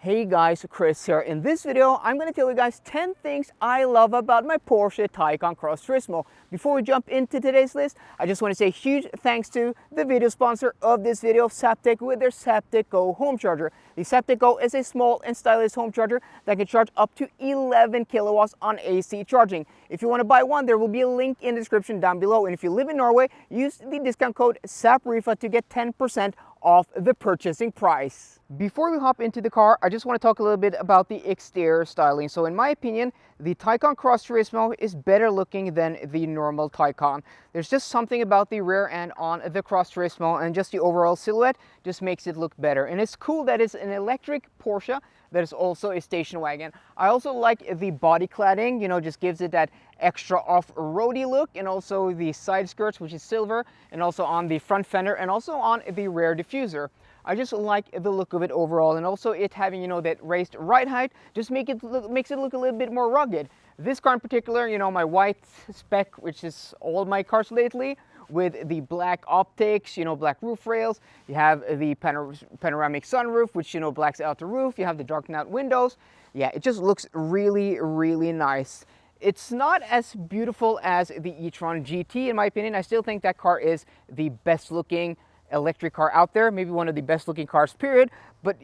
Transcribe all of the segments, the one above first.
Hey guys, Chris here. In this video, I'm going to tell you guys 10 things I love about my Porsche Taycan Cross Turismo. Before we jump into today's list, I just want to say huge thanks to the video sponsor of this video, Zaptec, with their Zaptec Go home charger. The Zaptec Go is a small and stylish home charger that can charge up to 11 kilowatts on AC charging. If you want to buy one, there will be a link in the description down below. And if you live in Norway, use the discount code ZAPRIFA to get 10% off the purchasing price. Before we hop into the car, I just want to talk a little bit about the exterior styling. So in my opinion, the Taycan Cross Turismo is better looking than the normal Taycan. There's just something about the rear end on the Cross Turismo, and just the overall silhouette just makes it look better. And it's cool that it's an electric Porsche that is also a station wagon. I also like the body cladding, just gives it that extra off-roady look, and also the side skirts, which is silver, and also on the front fender, and also on the rear diffuser. I just like the look of it overall, and also it having, that raised ride height just makes it look a little bit more rugged. This car in particular, my white spec, which is all my cars lately, with the black optics, black roof rails. You have the panoramic sunroof, which, blacks out the roof. You have the darkened out windows. Yeah, it just looks really, really nice. It's not as beautiful as the e-tron GT, in my opinion. I still think that car is the best looking electric car out there, maybe one of the best looking cars, period. But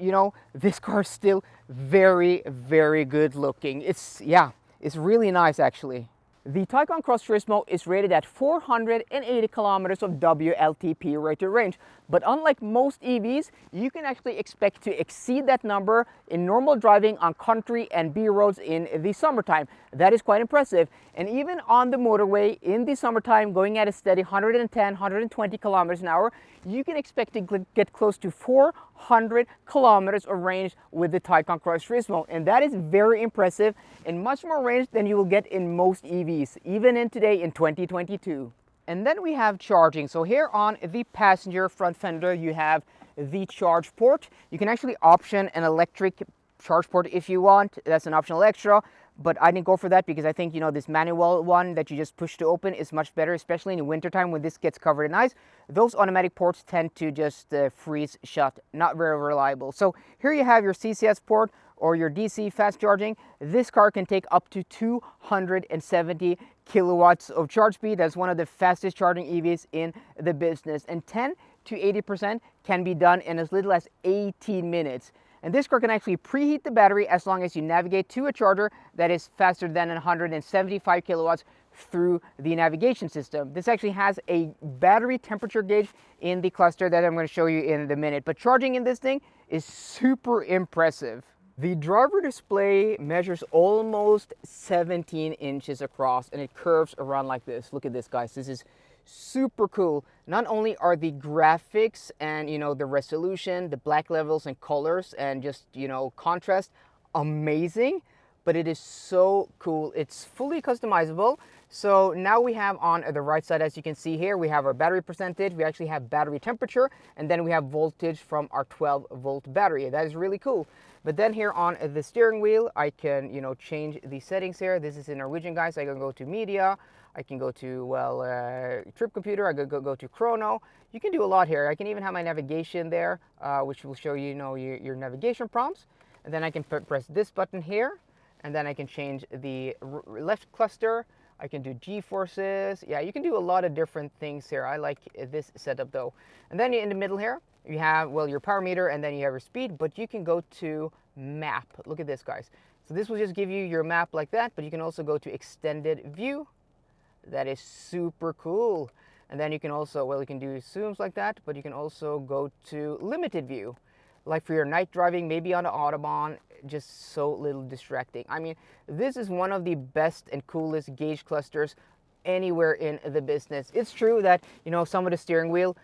this car is still very, very good looking. It's really nice actually. The Taycan Cross Turismo is rated at 480 kilometers of WLTP rated range, but unlike most EVs, you can actually expect to exceed that number in normal driving on country and B roads in the summertime. That is quite impressive. And even on the motorway in the summertime, going at a steady 110, 120 kilometers an hour, you can expect to get close to 400 kilometers of range with the Taycan Cross Turismo. And that is very impressive and much more range than you will get in most EVs, even in today in 2022. And then we have charging. So here on the passenger front fender, you have the charge port. You can actually option an electric charge port if you want. That's an optional extra, but I didn't go for that because I think, this manual one that you just push to open is much better, especially in the wintertime when this gets covered in ice. Those automatic ports tend to just freeze shut, not very reliable. So here you have your CCS port or your DC fast charging. This car can take up to 270 kilowatts of charge speed. That's one of the fastest charging EVs in the business, and 10 to 80% can be done in as little as 18 minutes. And this car can actually preheat the battery as long as you navigate to a charger that is faster than 175 kilowatts through the navigation system. This actually has a battery temperature gauge in the cluster that I'm going to show you in a minute. But charging in this thing is super impressive. The driver display measures almost 17 inches across, and it curves around like this. Look at this, guys. This is super cool. Not only are the graphics and the resolution, the black levels and colors and just contrast amazing, but it is so cool. It's fully customizable. So now we have on the right side, as you can see here, we have our battery percentage, we actually have battery temperature, and then we have voltage from our 12-volt battery. That is really cool. But then here on the steering wheel, I can change the settings here. This is in Norwegian, guys. I can go to media, I can go to trip computer, I can go to chrono. You can do a lot here. I can even have my navigation there, which will show your navigation prompts. And then I can press this button here, and then I can change the left cluster. I can do G-forces. Yeah, you can do a lot of different things here. I like this setup though. And then in the middle here, you have, your power meter, and then you have your speed, but you can go to map. Look at this, guys. So this will just give you your map like that, but you can also go to extended view. That is super cool. And then you can also, you can do zooms like that, but you can also go to limited view. Like for your night driving, maybe on the Autobahn, just so little distracting. I mean, this is one of the best and coolest gauge clusters anywhere in the business. It's true that some of the steering wheel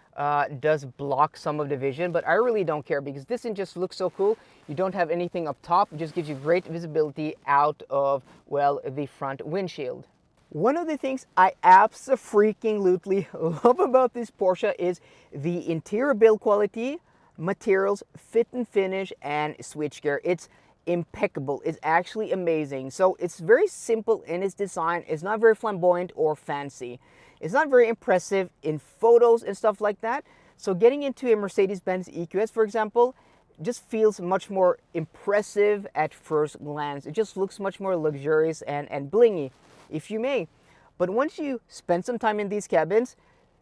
does block some of the vision, but I really don't care because this thing just looks so cool. You don't have anything up top. It just gives you great visibility out of the front windshield. One of the things I absolutely love about this Porsche is the interior build quality, materials, fit and finish, and switchgear. It's impeccable. It's actually amazing. So it's very simple in its design. It's not very flamboyant or fancy. It's not very impressive in photos and stuff like that. So getting into a Mercedes-Benz EQS, for example, just feels much more impressive at first glance. It just looks much more luxurious and blingy, if you may. But once you spend some time in these cabins,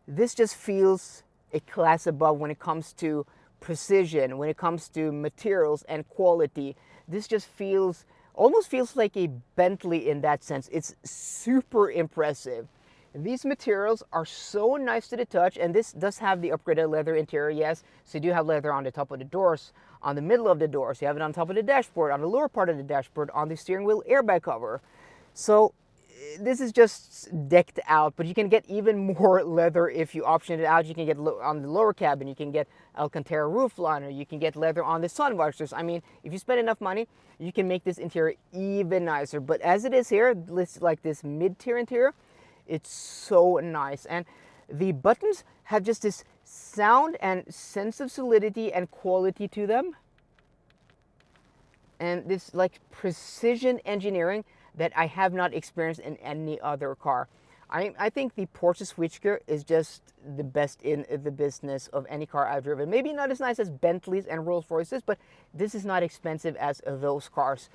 this just feels a class above when it comes to precision, when it comes to materials and quality. This just almost feels like a Bentley in that sense. It's super impressive. These materials are so nice to the touch, and this does have the upgraded leather interior, yes. So you do have leather on the top of the doors, on the middle of the doors. You have it on top of the dashboard, on the lower part of the dashboard, on the steering wheel airbag cover. So this is just decked out, but you can get even more leather if you option it out. You can get on the lower cabin, you can get Alcantara roof liner, you can get leather on the sun visors. I mean, if you spend enough money, you can make this interior even nicer. But as it is here, like this mid-tier interior, it's so nice. And the buttons have just this sound and sense of solidity and quality to them, and this like precision engineering that I have not experienced in any other car. I think the Porsche switchgear is just the best in the business of any car I've driven. Maybe not as nice as Bentleys and Rolls Royces, but this is not expensive as those cars.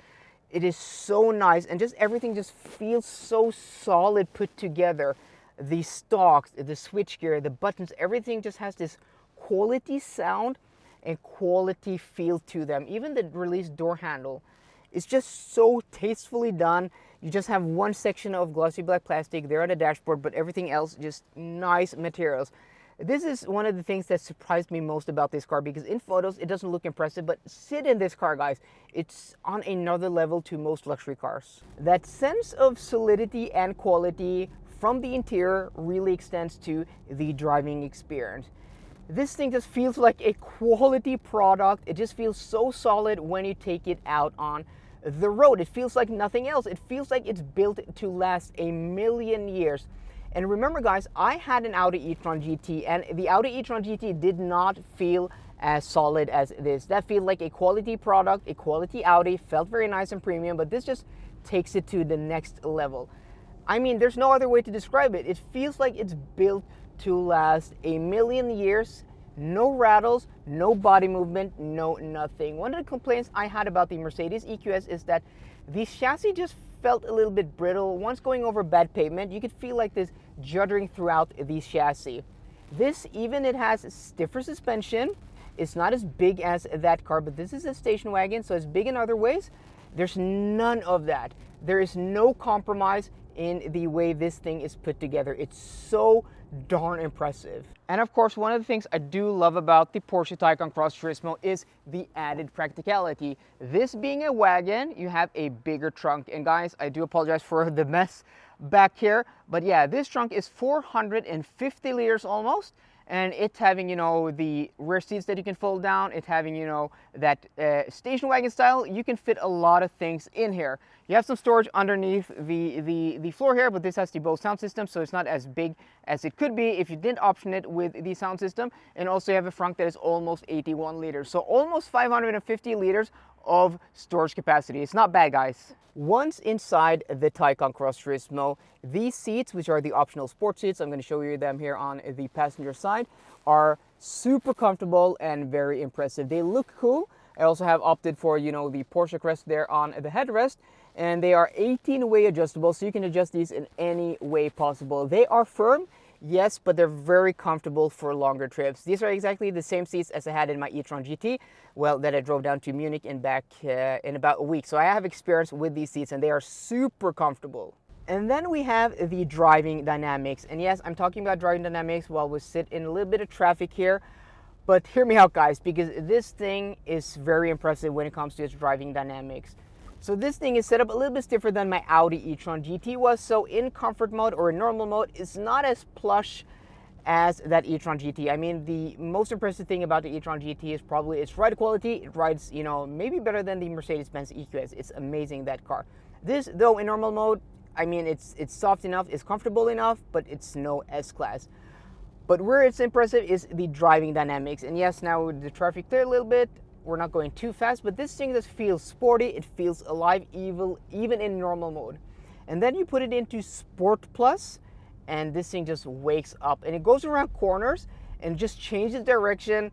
It is so nice, and just everything just feels so solid put together. The stalks, the switchgear, the buttons, everything just has this quality sound and quality feel to them. Even the release door handle is just so tastefully done. You just have one section of glossy black plastic there on the dashboard, but everything else just nice materials. This is one of the things that surprised me most about this car, because in photos it doesn't look impressive, but sit in this car, guys. It's on another level to most luxury cars. That sense of solidity and quality from the interior really extends to the driving experience. This thing just feels like a quality product. It just feels so solid when you take it out on the road. It feels like nothing else. It feels like it's built to last a million years. And remember, guys, I had an Audi e-tron GT, and the Audi e-tron GT did not feel as solid as this. That feels like a quality product, a quality Audi, felt very nice and premium, but this just takes it to the next level. I mean, there's no other way to describe it. It feels like it's built to last a million years. No rattles, no body movement, no nothing. One of the complaints I had about the Mercedes EQS is that the chassis just felt a little bit brittle. Once going over bad pavement, you could feel like this juddering throughout the chassis. This, even it has stiffer suspension. It's not as big as that car, but this is a station wagon, so it's big in other ways. There's none of that. There is no compromise in the way this thing is put together. It's so darn impressive. And of course, one of the things I do love about the Porsche Taycan Cross Turismo is the added practicality. This being a wagon, you have a bigger trunk. And guys, I do apologize for the mess back here, but yeah, this trunk is 450 liters almost. And it's having, you know, the rear seats that you can fold down. It's having, you know, that station wagon style. You can fit a lot of things in here. You have some storage underneath the floor here, but this has the Bose sound system, so it's not as big as it could be if you didn't option it with the sound system. And also you have a front that is almost 81 liters. So almost 550 liters of storage capacity. It's not bad, guys. Once inside the Taycan Cross Turismo, these seats, which are the optional sport seats, I'm going to show you them here on the passenger side, are super comfortable and very impressive. They look cool. I also have opted for, you know, the Porsche crest there on the headrest, and they are 18-way adjustable, so you can adjust these in any way possible. They are firm, yes, but they're very comfortable for longer trips. These are exactly the same seats as I had in my e-tron GT, well, that I drove down to Munich and back in about a week. So I have experience with these seats, and they are super comfortable. And then we have the driving dynamics. And yes, I'm talking about driving dynamics while we sit in a little bit of traffic here. But hear me out, guys, because this thing is very impressive when it comes to its driving dynamics. So this thing is set up a little bit different than my Audi e-tron GT was. So in comfort mode or in normal mode, it's not as plush as that e-tron GT. I mean, the most impressive thing about the e-tron GT is probably its ride quality. It rides, you know, maybe better than the Mercedes-Benz EQS. It's amazing, that car. This, though, in normal mode, I mean, it's soft enough, it's comfortable enough, but it's no S-Class. But where it's impressive is the driving dynamics. And yes, now with the traffic clear a little bit, we're not going too fast, but this thing just feels sporty. It feels alive, even in normal mode. And then you put it into Sport Plus, and this thing just wakes up. And it goes around corners and just changes direction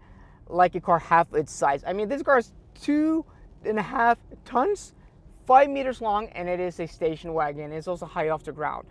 like a car half its size. I mean, this car is 2.5 tons, 5 meters long, and it is a station wagon. It's also high off the ground.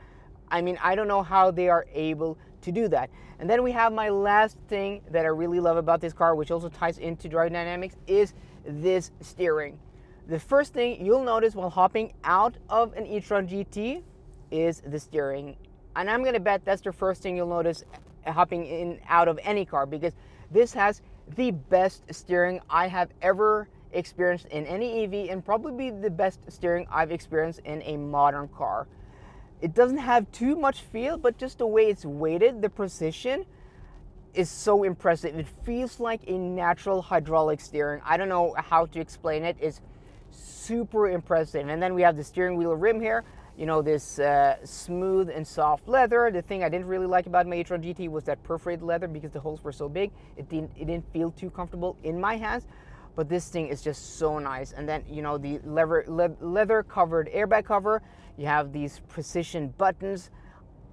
I mean, I don't know how they are able to do that. And then we have my last thing that I really love about this car, which also ties into driving dynamics, is this steering. The first thing you'll notice while hopping out of an e-tron GT is the steering. And I'm gonna bet that's the first thing you'll notice hopping in out of any car, because this has the best steering I have ever experienced in any EV, and probably the best steering I've experienced in a modern car. It doesn't have too much feel, but just the way it's weighted, the precision is so impressive. It feels like a natural hydraulic steering. I don't know how to explain it. It's super impressive. And then we have the steering wheel rim here. You know, this smooth and soft leather. The thing I didn't really like about my e-tron GT was that perforated leather, because the holes were so big. It didn't feel too comfortable in my hands. But this thing is just so nice. And then, you know, the leather covered airbag cover. You have these precision buttons.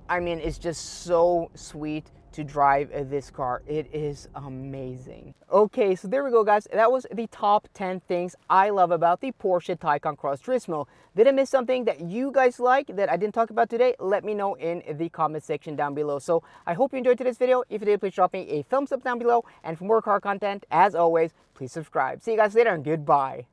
I mean, it's just so sweet to drive this car. It is amazing. Okay, so there we go, guys. That was the top 10 things I love about the Porsche Taycan Cross Turismo. Did I miss something that you guys like that I didn't talk about today? Let me know in the comment section down below. So I hope you enjoyed today's video. If you did, please drop me a thumbs up down below. And for more car content, as always, please subscribe. See you guys later, and goodbye.